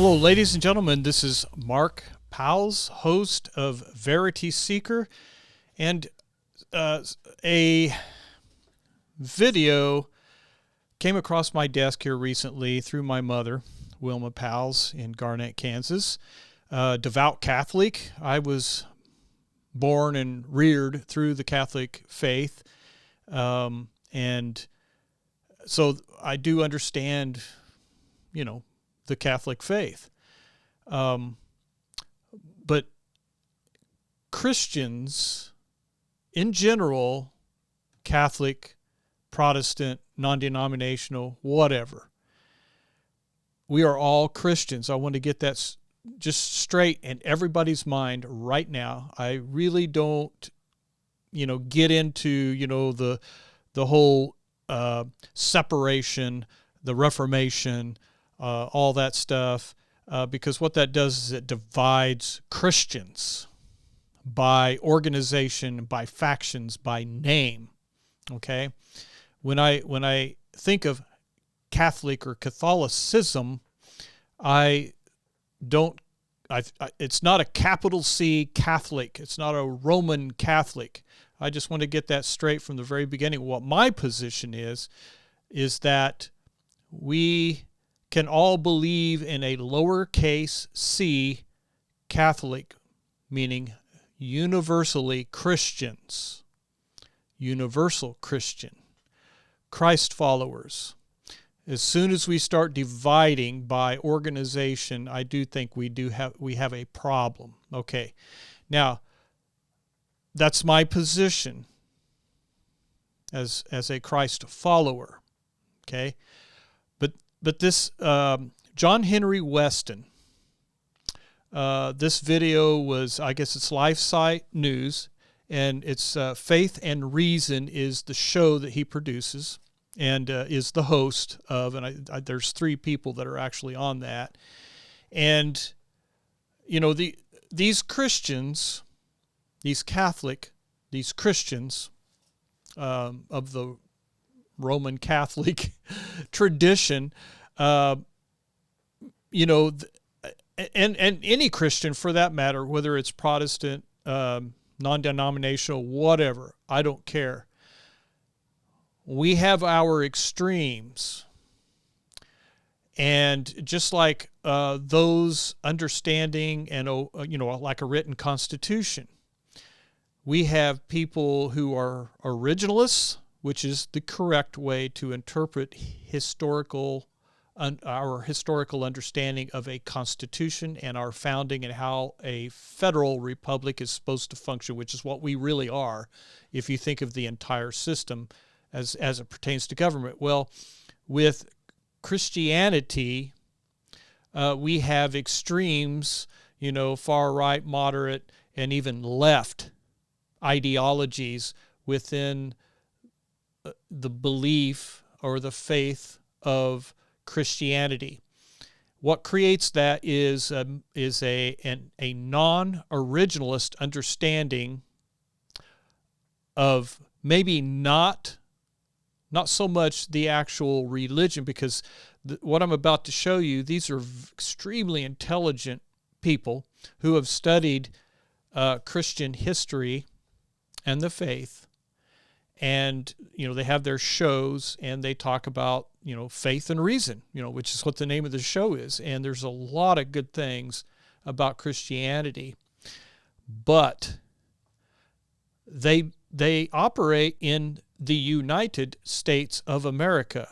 Hello, ladies and gentlemen. This is Mark Powls, host of Verity Seeker, and a video came across my desk here recently through my mother, Wilma Powls, in Garnett, Kansas. Devout Catholic. I was born and reared through the Catholic faith, and so I do understand, the Catholic faith. But Christians in general, Catholic, Protestant, non-denominational, whatever, we are all Christians. I want to get that just straight in everybody's mind right now. I really don't, get into, the whole separation, the Reformation, all that stuff, because what that does is it divides Christians by organization, by factions, by name. Okay, when I think of Catholic or Catholicism, it's not a capital C Catholic. It's not a Roman Catholic. I just want to get that straight from the very beginning. What my position is that we can all believe in a lowercase c Catholic, meaning universally Christians, universal Christian, Christ followers. As soon as we start dividing by organization, I do think we have a problem. Okay, now that's my position as a Christ follower. Okay, but this John Henry Weston. This video was, I guess it's LifeSite News, and it's Faith and Reason is the show that he produces and is the host of, and there's three people that are actually on that. And, these Christians, these Catholic, these Christians of the Roman Catholic tradition, and any Christian for that matter, whether it's Protestant, non-denominational, whatever, I don't care. We have our extremes. And just like those understanding and, like a written constitution, we have people who are originalists, which is the correct way to interpret our historical understanding of a constitution and our founding and how a federal republic is supposed to function, which is what we really are if you think of the entire system as it pertains to government. Well, with Christianity, we have extremes, far right, moderate, and even left ideologies within the belief or the faith of Christianity. What creates that is a non-originalist understanding of maybe not so much the actual religion, because what I'm about to show you, these are extremely intelligent people who have studied Christian history and the faith. And, they have their shows and they talk about, faith and reason, which is what the name of the show is. And there's a lot of good things about Christianity, but they operate in the United States of America,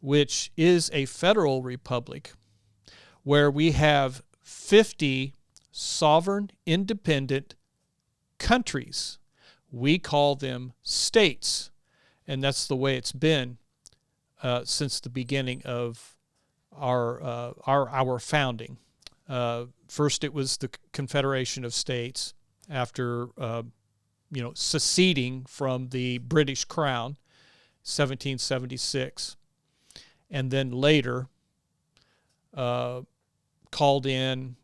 which is a federal republic where we have 50 sovereign, independent countries. We call them states, and that's the way it's been since the beginning of our founding. First, it was the Confederation of States after seceding from the British Crown, 1776, and then later called in.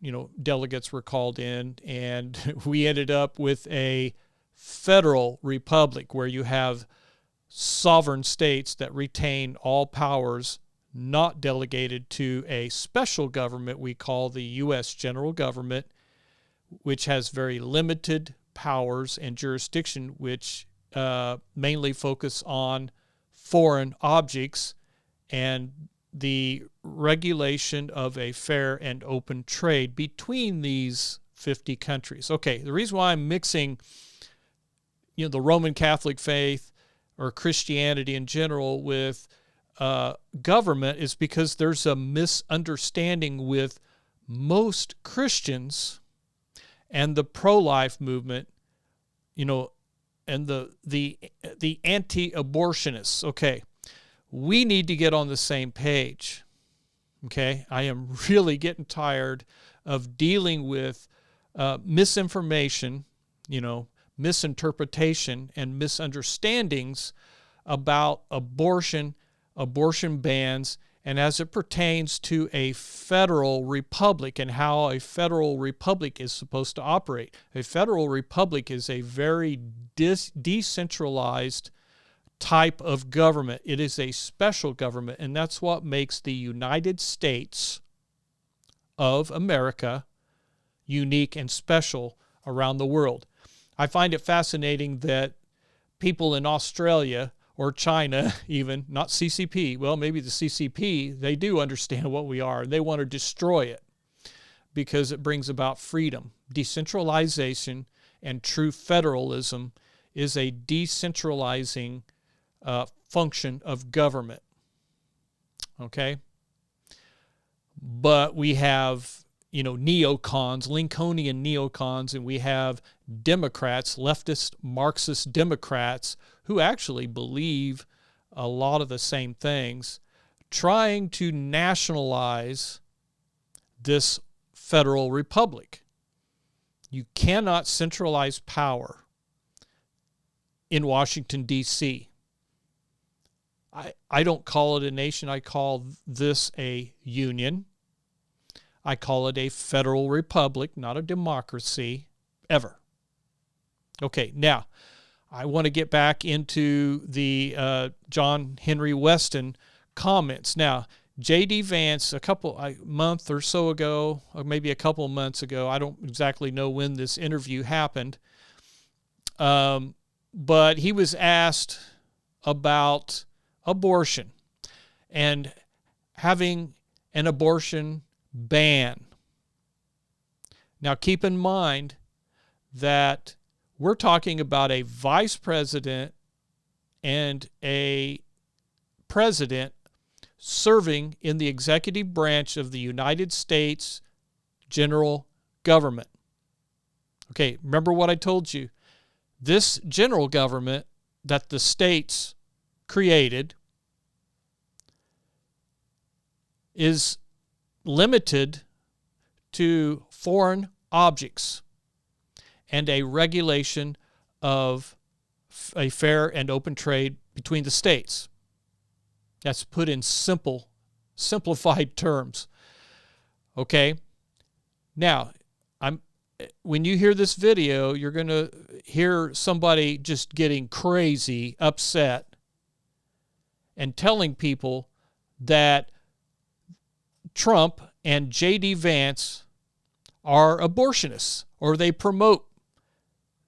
Delegates were called in, and we ended up with a federal republic where you have sovereign states that retain all powers not delegated to a special government we call the U.S. general government, which has very limited powers and jurisdiction, which mainly focus on foreign objects and the regulation of a fair and open trade between these 50 countries. Okay, the reason why I'm mixing, the Roman Catholic faith or Christianity in general with government is because there's a misunderstanding with most Christians and the pro-life movement, and the anti-abortionists. Okay, we need to get on the same page. Okay, I am really getting tired of dealing with misinformation, misinterpretation, and misunderstandings about abortion bans, and as it pertains to a federal republic and how a federal republic is supposed to operate. A federal republic is a very decentralized type of government. It is a special government, and that's what makes the United States of America unique and special around the world. I find it fascinating that people in Australia or China even, not CCP, well, maybe the CCP, they do understand what we are, and they want to destroy it because it brings about freedom. Decentralization and true federalism is a decentralizing function of government. Okay? But we have, neocons, Lincolnian neocons, and we have Democrats, leftist Marxist Democrats, who actually believe a lot of the same things, trying to nationalize this federal republic. You cannot centralize power in Washington, D.C. I don't call it a nation. I call this a union. I call it a federal republic, not a democracy, ever. Okay, now, I want to get back into the John Henry Weston comments. Now, J.D. Vance, a month or so ago, or maybe a couple of months ago, I don't exactly know when this interview happened, but he was asked about abortion and having an abortion ban. Now, keep in mind that we're talking about a vice president and a president serving in the executive branch of the United States general government. Okay, remember what I told you. This general government that the states created is limited to foreign objects and a regulation of a fair and open trade between the states. That's put in simplified terms. Okay? Now, when you hear this video, you're going to hear somebody just getting crazy, upset, and telling people that Trump and J.D. Vance are abortionists, or they promote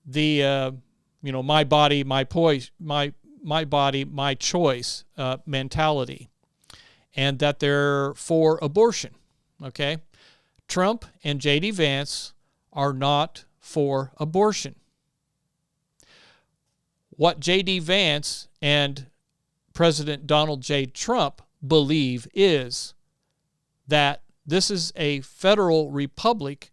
the my body, my body, my choice mentality, and that they're for abortion. Okay, Trump and J.D. Vance are not for abortion. What J.D. Vance and President Donald J. Trump believe is that this is a federal republic,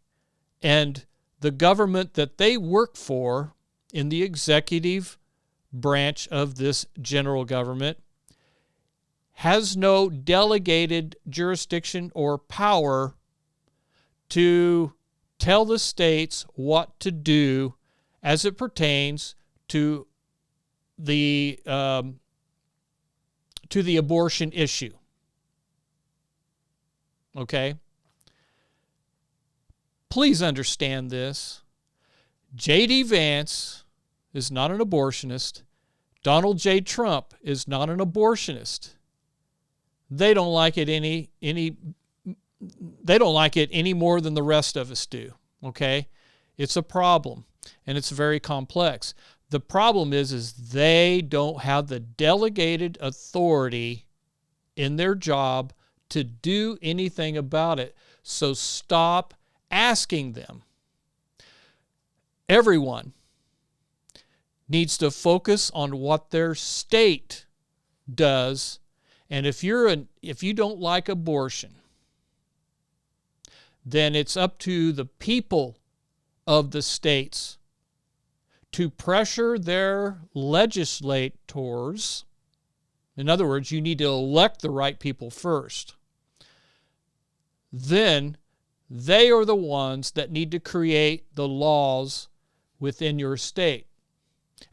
and the government that they work for in the executive branch of this general government has no delegated jurisdiction or power to tell the states what to do as it pertains to the abortion issue. Okay? Please understand this. J.D. Vance is not an abortionist. Donald J. Trump is not an abortionist. they don't like it they don't like it any more than the rest of us do. Okay? It's a problem, and it's very complex. The problem is they don't have the delegated authority in their job to do anything about it. So stop asking them. Everyone needs to focus on what their state does. And if you don't like abortion, then it's up to the people of the states to pressure their legislators. In other words, you need to elect the right people first. Then they are the ones that need to create the laws within your state.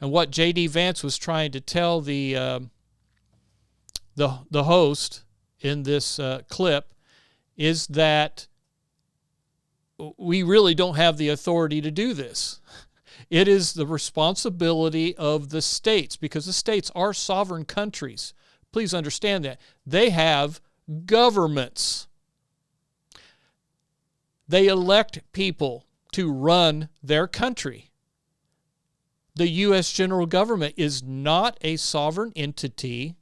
And what J.D. Vance was trying to tell the host in this clip is that we really don't have the authority to do this. It is the responsibility of the states, because the states are sovereign countries. Please understand that. They have governments. They elect people to run their country. The U.S. general government is not a sovereign entity,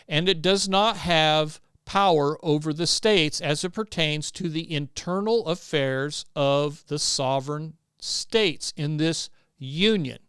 and it does not have power over the states as it pertains to the internal affairs of the sovereign states in this union.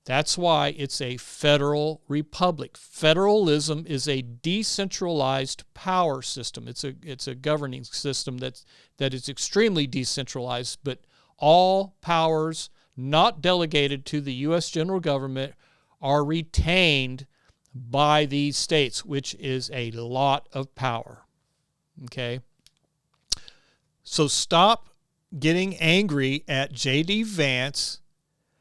That's why it's a federal republic. Federalism is a decentralized power system. It's a governing system that is extremely decentralized, but all powers not delegated to the U.S. general government are retained by these states, which is a lot of power. Okay? So stop getting angry at J.D. Vance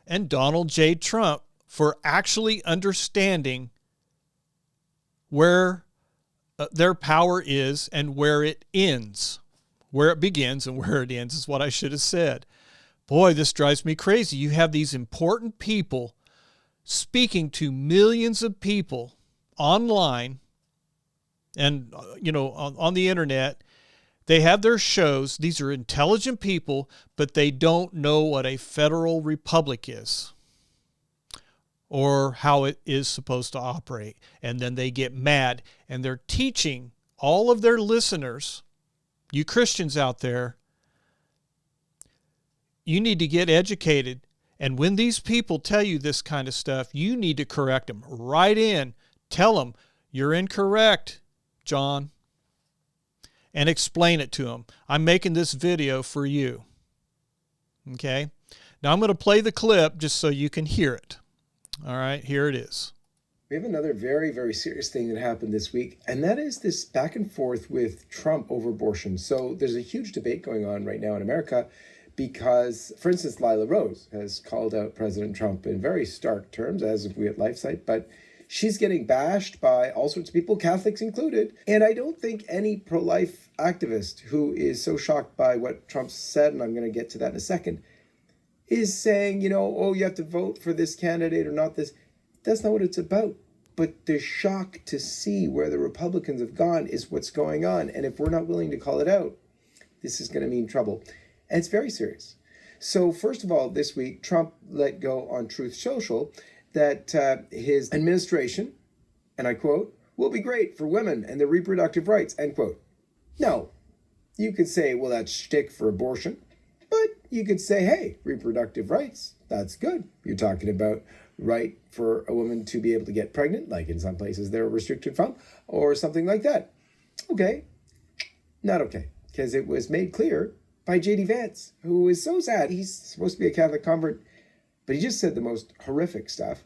and Donald J. Trump for actually understanding where their power is and where it ends. Where it begins and where it ends is what I should have said. Boy, this drives me crazy. You have these important people speaking to millions of people online and, on the internet. They have their shows. These are intelligent people, but they don't know what a federal republic is or how it is supposed to operate. And then they get mad, and they're teaching all of their listeners, you Christians out there, you need to get educated. And when these people tell you this kind of stuff, you need to correct them. Write in. Tell them, you're incorrect, John. And explain it to them. I'm making this video for you. Okay? Now I'm going to play the clip just so you can hear it. All right, here it is. We have another very, very serious thing that happened this week, and that is this back and forth with Trump over abortion. So there's a huge debate going on right now in America because, for instance, Lila Rose has called out President Trump in very stark terms, as if we at LifeSite, but she's getting bashed by all sorts of people, Catholics included. And I don't think any pro-life activist who is so shocked by what Trump said, and I'm going to get to that in a second, is saying, oh, you have to vote for this candidate or not this. That's not what it's about. But the shock to see where the Republicans have gone is what's going on. And if we're not willing to call it out, this is going to mean trouble. And it's very serious. So first of all, this week, Trump let go on Truth Social that his administration, and I quote, will be great for women and their reproductive rights, end quote. Now, you could say, well, that's shtick for abortion. But you could say, hey, reproductive rights, that's good. You're talking about right for a woman to be able to get pregnant, like in some places they're restricted from, or something like that. Okay, not okay, because it was made clear by J.D. Vance, who is so sad. He's supposed to be a Catholic convert, but he just said the most horrific stuff.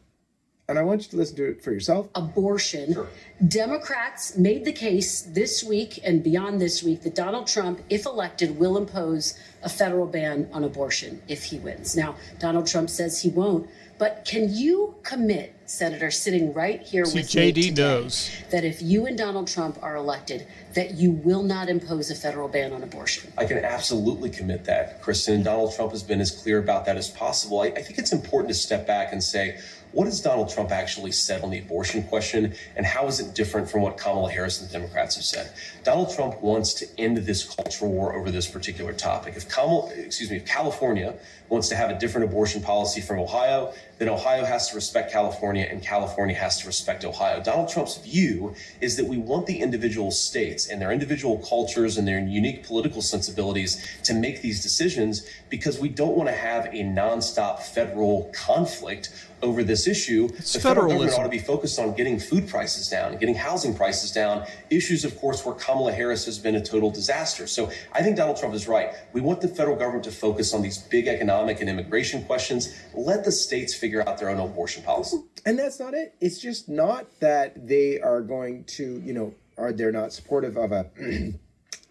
And I want you to listen to it for yourself. Abortion. Sure. Democrats made the case this week and beyond this week that Donald Trump, if elected, will impose a federal ban on abortion if he wins. Now, Donald Trump says he won't, but can you commit, Senator, sitting right here with JD me today, knows that if you and Donald Trump are elected, that you will not impose a federal ban on abortion? I can absolutely commit that, Kristen. Donald Trump has been as clear about that as possible. I think it's important to step back and say, what has Donald Trump actually said on the abortion question, and how is it different from what Kamala Harris and the Democrats have said? Donald Trump wants to end this cultural war over this particular topic. If California wants to have a different abortion policy from Ohio, then Ohio has to respect California and California has to respect Ohio. Donald Trump's view is that we want the individual states and their individual cultures and their unique political sensibilities to make these decisions, because we don't want to have a nonstop federal conflict over this issue. It's the federal government federalism. ought to be focused on getting food prices down, getting housing prices down, issues, of course, where Kamala Harris has been a total disaster. So I think Donald Trump is right. We want the federal government to focus on these big economic and immigration questions. Let the states figure out their own abortion policy. And that's not it. It's just not that they are going to, they're not supportive of a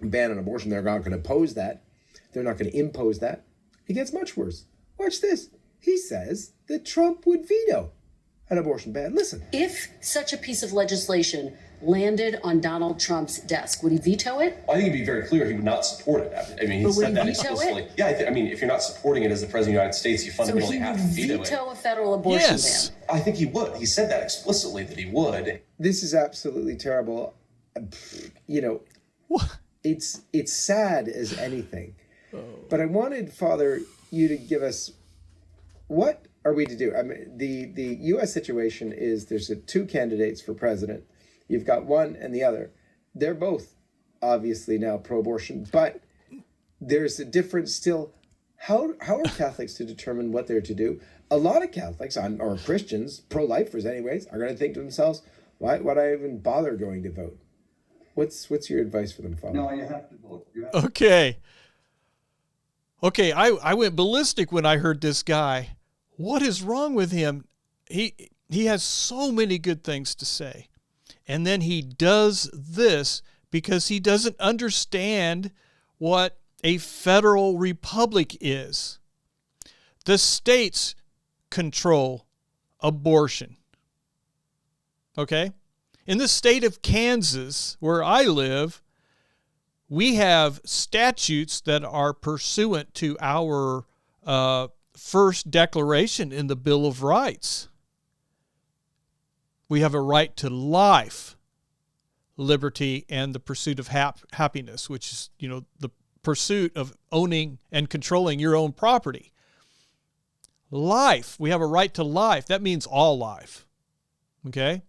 ban on abortion. They're not going to oppose that. They're not going to impose that. It gets much worse. Watch this. He says that Trump would veto an abortion ban. Listen. If such a piece of legislation landed on Donald Trump's desk, would he veto it? I think it'd be very clear he would not support it. I mean, he said that explicitly. Yeah, I mean, if you're not supporting it as the president of the United States, you fundamentally have to veto it. So he would veto a federal abortion ban? I think he would. He said that explicitly, that he would. This is absolutely terrible. What? It's sad as anything. But I wanted, Father, you to give us, what are we to do? I mean, the U.S. situation is there's two candidates for president. You've got one and the other. They're both obviously now pro-abortion, but there's a difference still. How are Catholics to determine what they're to do? A lot of Catholics, or Christians, pro-lifers anyways, are going to think to themselves, why would I even bother going to vote? What's your advice for them, Father? No, you have to vote. Okay, I went ballistic when I heard this guy. What is wrong with him? He has so many good things to say. And then he does this because he doesn't understand what a federal republic is. The states control abortion. Okay? In the state of Kansas, where I live, we have statutes that are pursuant to our first declaration in the Bill of Rights. We have a right to life, liberty, and the pursuit of happiness, which is, the pursuit of owning and controlling your own property. Life, we have a right to life. That means all life. Okay?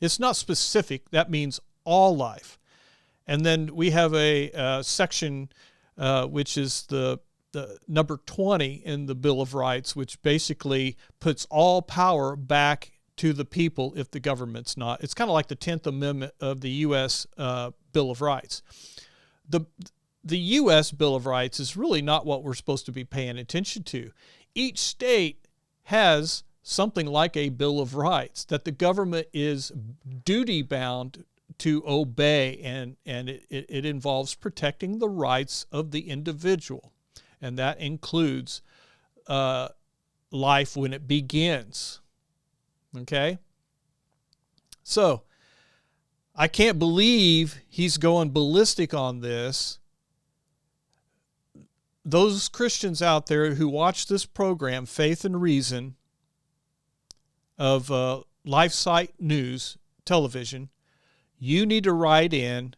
It's not specific. That means all life. And then we have a section which is the number 20 in the Bill of Rights, which basically puts all power back to the people if the government's not. It's kind of like the 10th Amendment of the U.S. Bill of Rights. The U.S. Bill of Rights is really not what we're supposed to be paying attention to. Each state has something like a Bill of Rights that the government is duty-bound to obey, and it involves protecting the rights of the individual. And that includes life when it begins. Okay? So, I can't believe he's going ballistic on this. Those Christians out there who watch this program, Faith and Reason, of LifeSite News television, you need to write in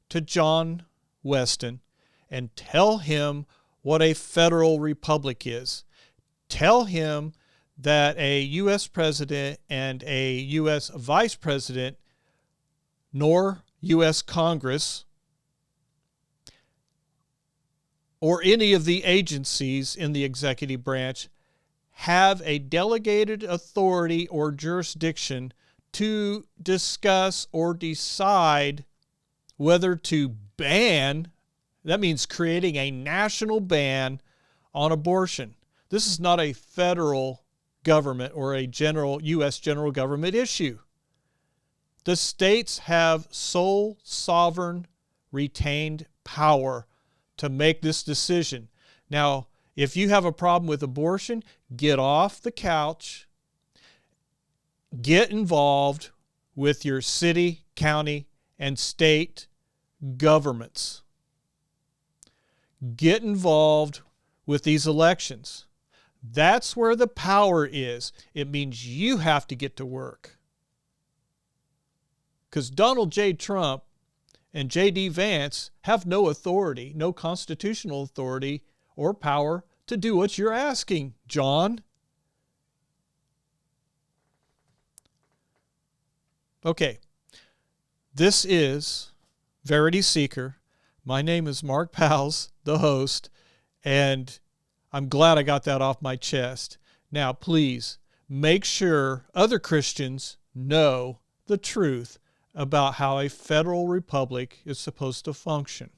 to John Weston and tell him what a federal republic is. Tell him that a U.S. president and a U.S. vice president, nor U.S. Congress, or any of the agencies in the executive branch have a delegated authority or jurisdiction to discuss or decide whether to ban, that means creating a national ban on abortion. This is not a federal government or a U.S. general government issue. The states have sole sovereign retained power to make this decision. Now, if you have a problem with abortion, get off the couch, get involved with your city, county, and state governments. Get involved with these elections. That's where the power is. It means you have to get to work. Because Donald J. Trump and J.D. Vance have no authority, no constitutional authority or power to do what you're asking, John. Okay, this is Verity Seeker. My name is Mark Powls, the host, and I'm glad I got that off my chest. Now, please make sure other Christians know the truth about how a federal republic is supposed to function.